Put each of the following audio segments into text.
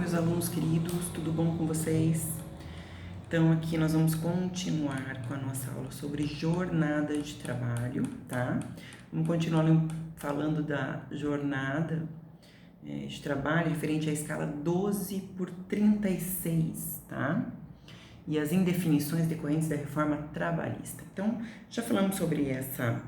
meus alunos queridos, tudo bom com vocês? Então, aqui nós vamos continuar com a nossa aula sobre jornada de trabalho, tá? Vamos continuar falando da jornada de trabalho referente à escala 12/36, tá? E as indefinições decorrentes da reforma trabalhista. Então, já falamos sobre essa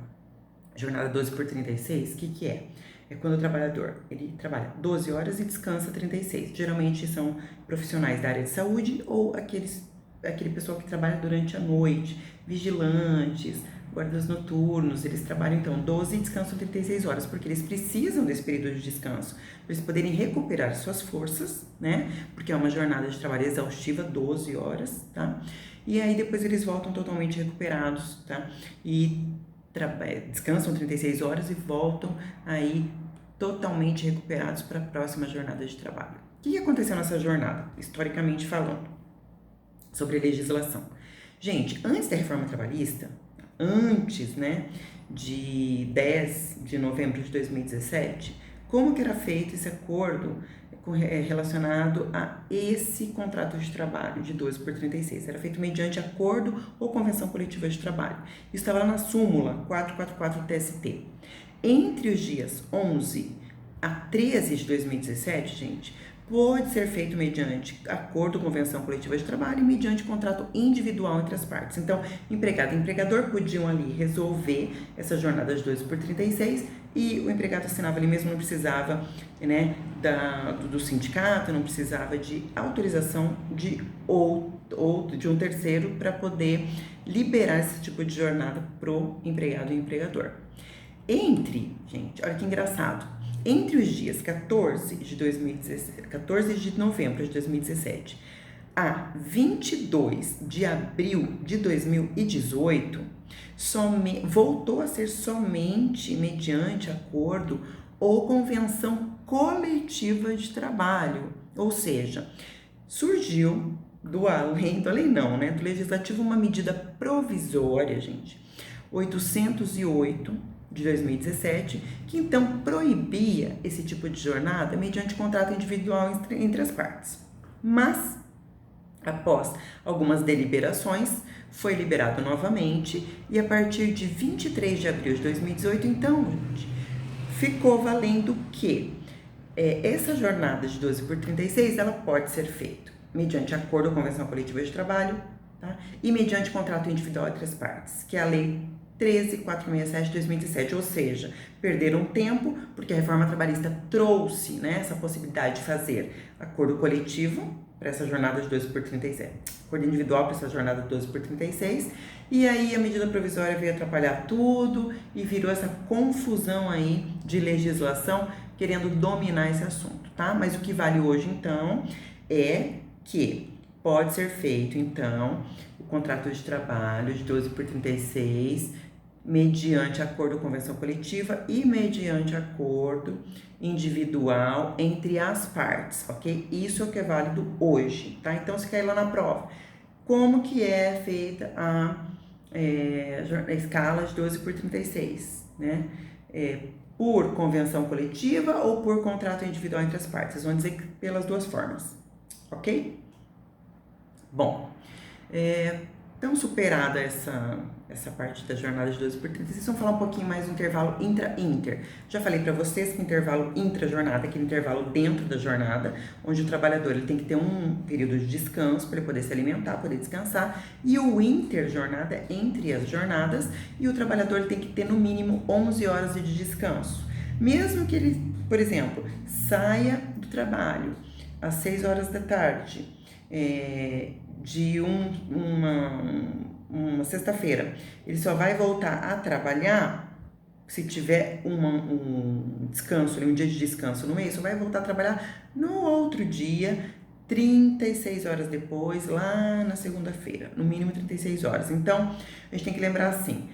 jornada 12/36, o que é? É quando o trabalhador ele trabalha 12 horas e descansa 36. Geralmente são profissionais da área de saúde ou aquele pessoal que trabalha durante a noite, vigilantes, guardas noturnos. Eles trabalham então 12 e descansam 36 horas, porque eles precisam desse período de descanso para eles poderem recuperar suas forças, né? Porque é uma jornada de trabalho exaustiva, 12 horas, tá? E aí depois eles voltam totalmente recuperados, tá? E descansam 36 horas e voltam aí totalmente recuperados para a próxima jornada de trabalho. O que aconteceu nessa jornada, historicamente falando, sobre a legislação? Gente, antes da reforma trabalhista, antes, né, de 10 de novembro de 2017, como que era feito esse acordo relacionado a esse contrato de trabalho de 12/36? Era feito mediante acordo ou convenção coletiva de trabalho. Isso estava lá na súmula 444 do TST. Entre os dias 11 a 13 de 2017, gente, pode ser feito mediante acordo ou convenção coletiva de trabalho e mediante contrato individual entre as partes. Então, empregado e empregador podiam ali resolver essa jornada de 12/36 e o empregado assinava ali mesmo, não precisava, né, do sindicato, não precisava de autorização de de um terceiro para poder liberar esse tipo de jornada pro empregado e empregador. Gente, olha que engraçado, entre os dias 14 de novembro de 2017 a 22 de abril de 2018, voltou a ser somente mediante acordo ou convenção coletiva de trabalho. Ou seja, surgiu do Legislativo uma medida provisória, gente, 808 de 2017, que então proibia esse tipo de jornada mediante contrato individual entre as partes. Mas, após algumas deliberações, foi liberado novamente e a partir de 23 de abril de 2018, então, gente, ficou valendo que essa jornada de 12/36, ela pode ser feita mediante acordo ou convenção coletiva de trabalho, tá? E mediante contrato individual entre as partes, que é a Lei 13.467 de 2017, ou seja, perderam tempo porque a reforma trabalhista trouxe, né, essa possibilidade de fazer acordo coletivo para essa jornada de 12/36, acordo individual para essa jornada de 12/36, e aí a medida provisória veio atrapalhar tudo e virou essa confusão aí de legislação querendo dominar esse assunto, tá? Mas o que vale hoje, então, é que pode ser feito, então, o contrato de trabalho de 12/36 mediante acordo ou convenção coletiva e mediante acordo individual entre as partes, ok? Isso é o que é válido hoje, tá? Então, se cair lá na prova, como que é feita a escala de 12/36, né? Por convenção coletiva ou por contrato individual entre as partes? Vocês vão dizer que pelas duas formas, ok? Bom, então superada essa parte da jornada de 12/36, vamos falar um pouquinho mais do intervalo intra-inter. Já falei para vocês que o intervalo intra-jornada é aquele intervalo dentro da jornada, onde o trabalhador ele tem que ter um período de descanso para ele poder se alimentar, poder descansar, e o inter-jornada é entre as jornadas, e o trabalhador ele tem que ter no mínimo 11 horas de descanso. Mesmo que ele, por exemplo, saia do trabalho às 6 horas da tarde, de uma sexta-feira, ele só vai voltar a trabalhar se tiver um descanso, um dia de descanso no mês, só vai voltar a trabalhar no outro dia, 36 horas depois, lá na segunda-feira, no mínimo 36 horas. Então, a gente tem que lembrar assim,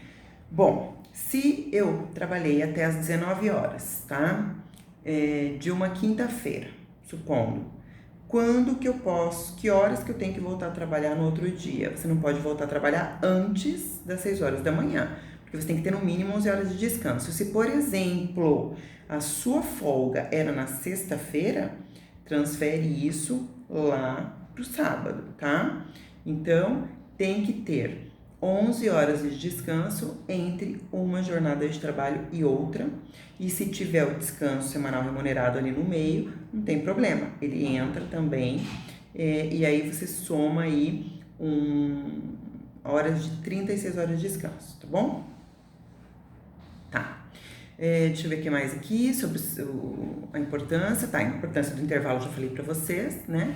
bom, se eu trabalhei até as 19 horas, tá? De uma quinta-feira, supondo, quando que eu posso, que horas que eu tenho que voltar a trabalhar no outro dia? Você não pode voltar a trabalhar antes das 6 horas da manhã, porque você tem que ter no mínimo 11 horas de descanso. Se, por exemplo, a sua folga era na sexta-feira, transfere isso lá pro sábado, tá? Então, tem que ter 11 horas de descanso entre uma jornada de trabalho e outra. E se tiver o descanso semanal remunerado ali no meio, não tem problema. Ele entra também, e aí você soma aí horas de 36 horas de descanso, tá bom? Tá. Deixa eu ver o que mais aqui sobre a importância. Tá, a importância do intervalo já falei pra vocês, né?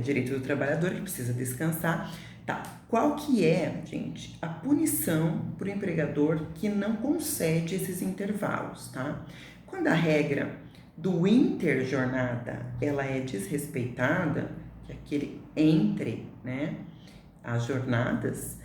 Direito do trabalhador que precisa descansar. Tá, qual que é, gente, a punição pro empregador que não concede esses intervalos, tá? Quando a regra do interjornada, ela é desrespeitada, que é aquele entre, né, as jornadas,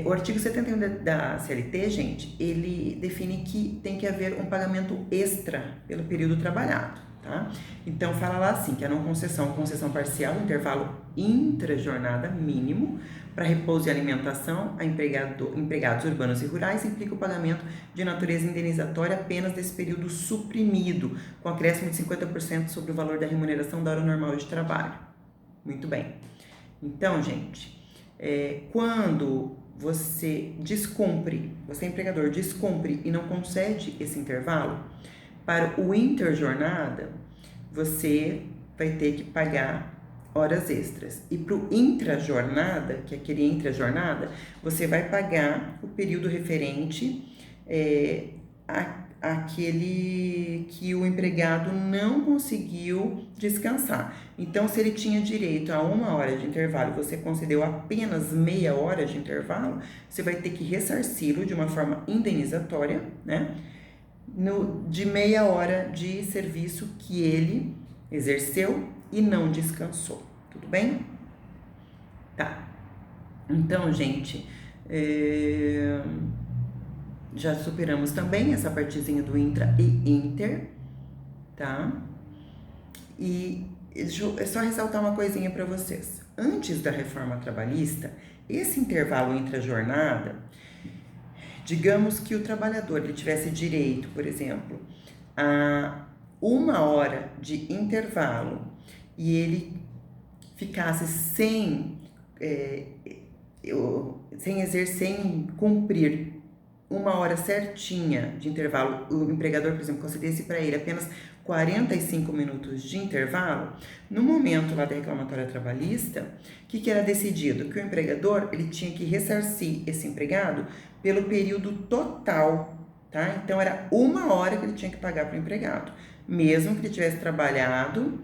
o artigo 71 da CLT, gente, ele define que tem que haver um pagamento extra pelo período trabalhado, tá? Então, fala lá assim, que a não concessão, concessão parcial, intervalo intrajornada mínimo para repouso e alimentação a empregados urbanos e rurais implica o pagamento de natureza indenizatória apenas desse período suprimido, com acréscimo de 50% sobre o valor da remuneração da hora normal de trabalho. Muito bem. Então, gente, quando você empregador, descumpre e não concede esse intervalo, para o interjornada, você vai ter que pagar horas extras. E para o intrajornada, que é aquele intrajornada, você vai pagar o período referente àquele que o empregado não conseguiu descansar. Então, se ele tinha direito a 1 hora de intervalo e você concedeu apenas meia hora de intervalo, você vai ter que ressarci-lo de uma forma indenizatória, né? De meia hora de serviço que ele exerceu e não descansou, tudo bem? Tá, então, gente, já superamos também essa partezinha do intra e inter, tá? E é só ressaltar uma coisinha para vocês. Antes da reforma trabalhista, esse intervalo intra-jornada, digamos que o trabalhador ele tivesse direito, por exemplo, a 1 hora de intervalo e ele ficasse sem cumprir 1 hora certinha de intervalo, o empregador, por exemplo, concedesse para ele apenas 45 minutos de intervalo, no momento lá da reclamatória trabalhista, o que era decidido? Que o empregador ele tinha que ressarcir esse empregado pelo período total, tá? Então, era 1 hora que ele tinha que pagar para o empregado, mesmo que ele tivesse trabalhado,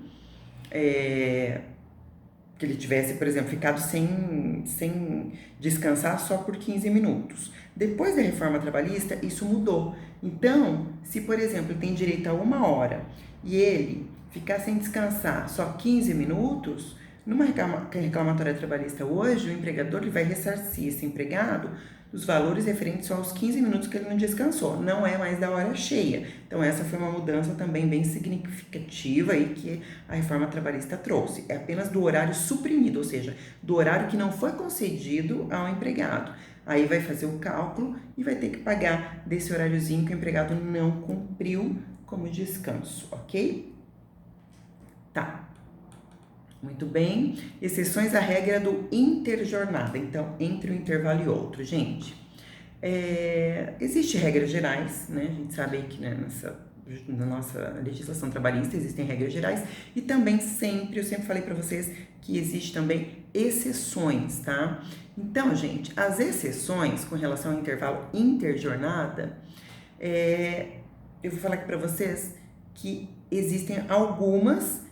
que ele tivesse, por exemplo, ficado sem descansar só por 15 minutos. Depois da reforma trabalhista, isso mudou. Então, se, por exemplo, ele tem direito a 1 hora e ele ficar sem descansar só 15 minutos, numa reclamatória trabalhista hoje, o empregador ele vai ressarcir esse empregado os valores referentes só aos 15 minutos que ele não descansou, não é mais da hora cheia. Então, essa foi uma mudança também bem significativa aí que a reforma trabalhista trouxe. É apenas do horário suprimido, ou seja, do horário que não foi concedido ao empregado. Aí vai fazer o cálculo e vai ter que pagar desse horáriozinho que o empregado não cumpriu como descanso, ok? Tá. Muito bem. Exceções à regra do interjornada. Então, entre um intervalo e outro. Gente, existem regras gerais, né? A gente sabe que na nossa legislação trabalhista existem regras gerais. E também eu sempre falei para vocês que existe também exceções, tá? Então, gente, as exceções com relação ao intervalo interjornada, eu vou falar aqui para vocês que existem algumas,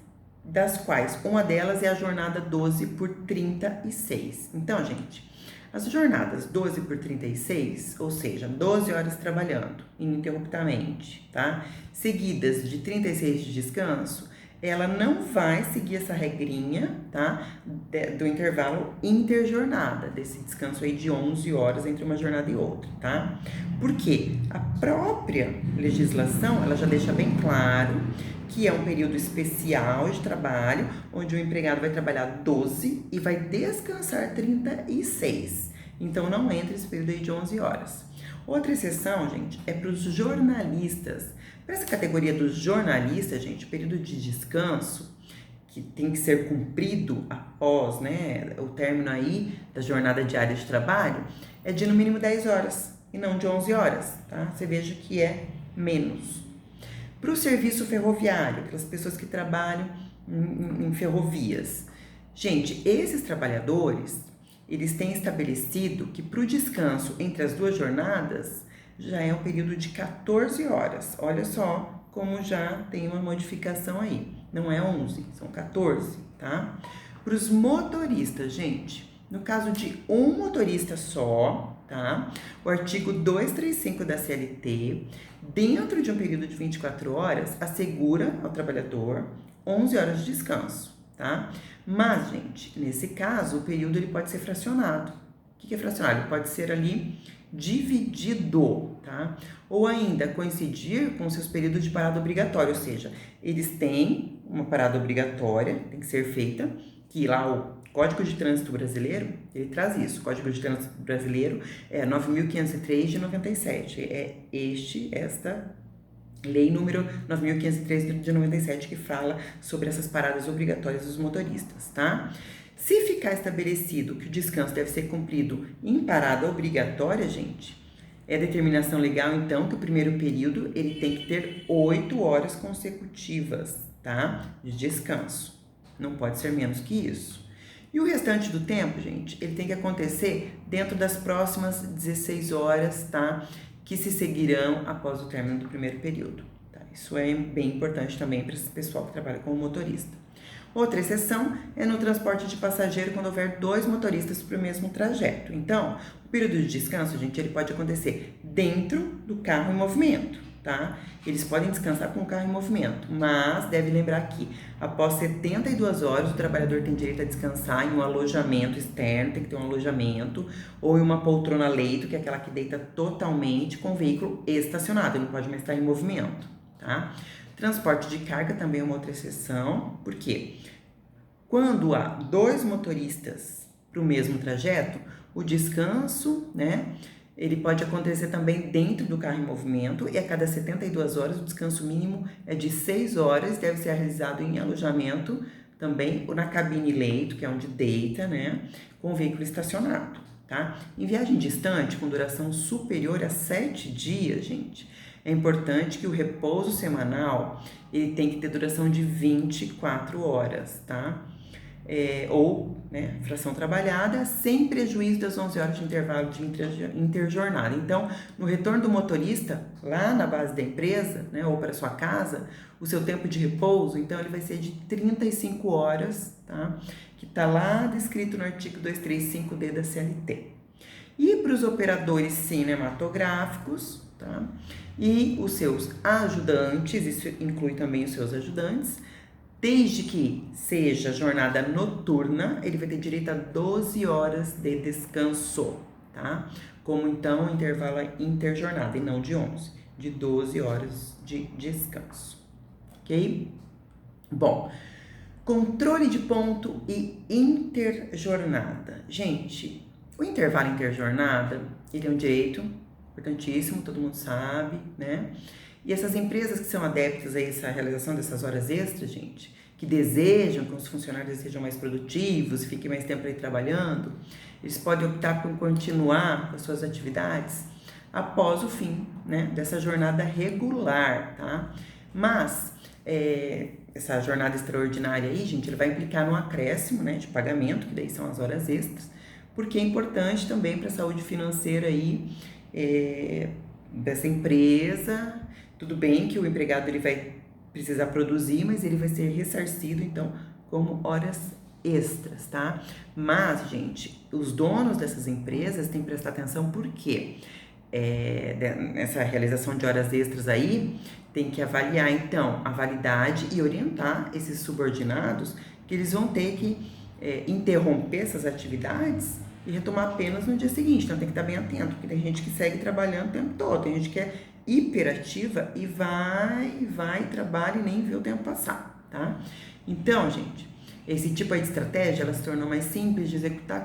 das quais uma delas é a jornada 12 por 36. Então, gente, as jornadas 12 por 36, ou seja, 12 horas trabalhando ininterruptamente, tá? Seguidas de 36 de descanso, ela não vai seguir essa regrinha, tá? Do intervalo interjornada, desse descanso aí de 11 horas entre uma jornada e outra, tá? Porque a própria legislação, ela já deixa bem claro que é um período especial de trabalho, onde o empregado vai trabalhar 12 e vai descansar 36. Então, não entra esse período aí de 11 horas. Outra exceção, gente, é para os jornalistas. Para essa categoria dos jornalistas, gente, o período de descanso que tem que ser cumprido após, né, o término aí da jornada diária de trabalho é de no mínimo 10 horas e não de 11 horas, tá? Você veja que é menos. Para o serviço ferroviário, aquelas pessoas que trabalham em ferrovias. Gente, esses trabalhadores, eles têm estabelecido que para o descanso entre as duas jornadas já é um período de 14 horas. Olha só como já tem uma modificação aí. Não é 11, são 14, tá? Para os motoristas, gente, no caso de um motorista só, tá? O artigo 235 da CLT, dentro de um período de 24 horas, assegura ao trabalhador 11 horas de descanso, tá? Mas, gente, nesse caso, o período ele pode ser fracionado. O que é fracionado? Ele pode ser ali dividido, tá? Ou ainda coincidir com seus períodos de parada obrigatória, ou seja, eles têm uma parada obrigatória, tem que ser feita, que lá o Código de Trânsito Brasileiro, ele traz isso. O Código de Trânsito Brasileiro é 9.503 de 97. É esta lei número 9.503 de 97 que fala sobre essas paradas obrigatórias dos motoristas, tá? Se ficar estabelecido que o descanso deve ser cumprido em parada obrigatória, gente, é determinação legal, então, que o primeiro período ele tem que ter 8 horas consecutivas, tá? De descanso. Não pode ser menos que isso. E o restante do tempo, gente, ele tem que acontecer dentro das próximas 16 horas, tá? Que se seguirão após o término do primeiro período. Tá? Isso é bem importante também para esse pessoal que trabalha como motorista. Outra exceção é no transporte de passageiro quando houver 2 motoristas para o mesmo trajeto. Então, o período de descanso, gente, ele pode acontecer dentro do carro em movimento, tá? Eles podem descansar com o carro em movimento, mas deve lembrar que após 72 horas o trabalhador tem direito a descansar em um alojamento externo, tem que ter um alojamento, ou em uma poltrona-leito, que é aquela que deita totalmente com o veículo estacionado, ele não pode mais estar em movimento, tá? Transporte de carga também é uma outra exceção, por quê? Quando há 2 motoristas para o mesmo trajeto, o descanso, né, ele pode acontecer também dentro do carro em movimento e a cada 72 horas o descanso mínimo é de 6 horas, deve ser realizado em alojamento também ou na cabine leito, que é onde deita, né, com o veículo estacionado, tá? Em viagem distante, com duração superior a 7 dias, gente, é importante que o repouso semanal ele tem que ter duração de 24 horas, tá? Ou, né, fração trabalhada, sem prejuízo das 11 horas de intervalo de interjornada. Então, no retorno do motorista, lá na base da empresa, né, ou para sua casa, o seu tempo de repouso, então, ele vai ser de 35 horas, tá? Que está lá descrito no artigo 235D da CLT. E para os operadores cinematográficos, tá? E os seus ajudantes, isso inclui também os seus ajudantes, desde que seja jornada noturna, ele vai ter direito a 12 horas de descanso, tá? Como então o intervalo é interjornada e não de 11, de 12 horas de descanso, ok? Bom, controle de ponto e interjornada. Gente, o intervalo interjornada, ele é um direito importantíssimo, todo mundo sabe, né? E essas empresas que são adeptas a essa realização dessas horas extras, gente, que desejam que os funcionários sejam mais produtivos, fiquem mais tempo aí trabalhando, eles podem optar por continuar com as suas atividades após o fim, né, dessa jornada regular, tá? Mas essa jornada extraordinária aí, gente, ele vai implicar num acréscimo, né, de pagamento, que daí são as horas extras, porque é importante também para a saúde financeira aí dessa empresa. Tudo bem que o empregado ele vai precisar produzir, mas ele vai ser ressarcido, então, como horas extras, tá? Mas, gente, os donos dessas empresas têm que prestar atenção porque nessa realização de horas extras aí, tem que avaliar, então, a validade e orientar esses subordinados que eles vão ter que interromper essas atividades e retomar apenas no dia seguinte. Então, tem que estar bem atento, porque tem gente que segue trabalhando o tempo todo, tem gente que é hiperativa e vai, trabalha e nem vê o tempo passar, tá? Então, gente, esse tipo aí de estratégia, ela se tornou mais simples de executar